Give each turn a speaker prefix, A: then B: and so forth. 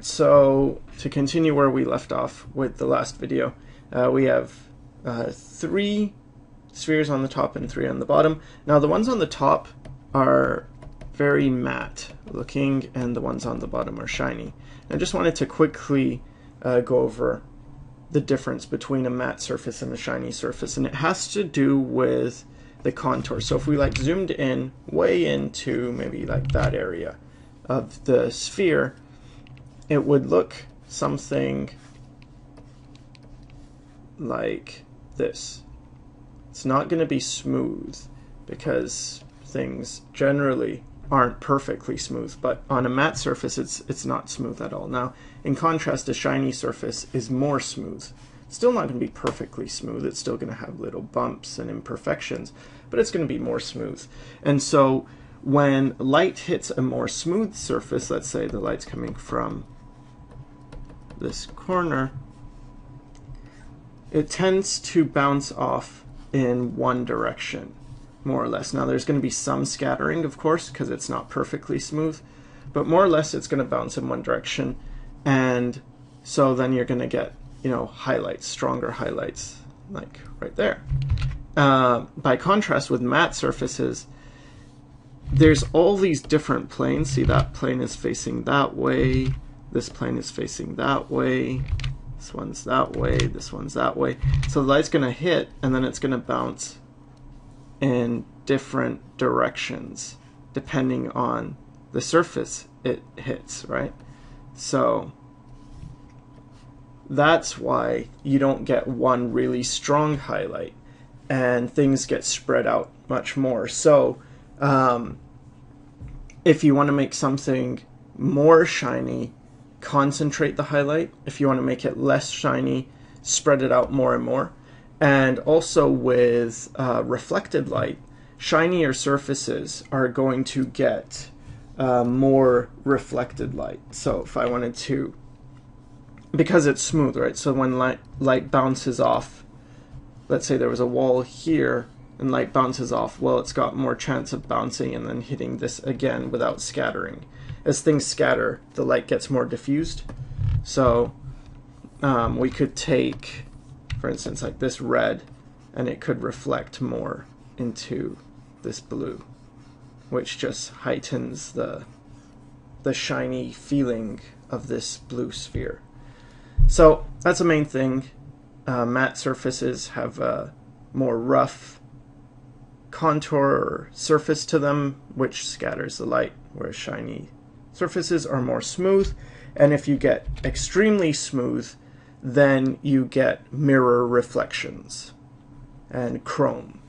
A: Alright, so to continue where we left off with the last video, we have 3 spheres on the top and 3 on the bottom. Now the ones on the top are very matte looking and the ones on the bottom are shiny. I just wanted to quickly go over the difference between a matte surface and a shiny surface, and it has to do with the contour. So if we like zoomed in way into maybe like that area of the sphere, it would look something like this. It's not going to be smooth because things generally aren't perfectly smooth, but on a matte surface it's not smooth at all. Now in contrast, a shiny surface is more smooth. It's still not going to be perfectly smooth, it's still going to have little bumps and imperfections, but it's going to be more smooth. And so when light hits a more smooth surface, let's say the light's coming from this corner, it tends to bounce off in one direction, more or less. Now there's going to be some scattering, of course, because it's not perfectly smooth, but more or less it's going to bounce in one direction, and so then you're going to get, you know, highlights, stronger highlights, like right there. By contrast with matte surfaces, there's all these different planes. See, that plane is facing that way, this plane is facing that way, this one's that way, this one's that way. So the light's going to hit and then it's going to bounce in different directions depending on the surface it hits, right? So that's why you don't get one really strong highlight and things get spread out much more. So if you want to make something more shiny, concentrate the highlight. If you want to make it less shiny, spread it out more and more. And also with reflected light, shinier surfaces are going to get more reflected light. So if I wanted to, because it's smooth, right? So when light bounces off, let's say there was a wall here and light bounces off, well, it's got more chance of bouncing and then hitting this again without scattering. As things scatter, the light gets more diffused. So we could take, for instance, like this red, and it could reflect more into this blue, which just heightens the shiny feeling of this blue sphere. So that's the main thing. Matte surfaces have a more rough contour or surface to them, which scatters the light, whereas shiny surfaces are more smooth. And if you get extremely smooth, then you get mirror reflections and chrome.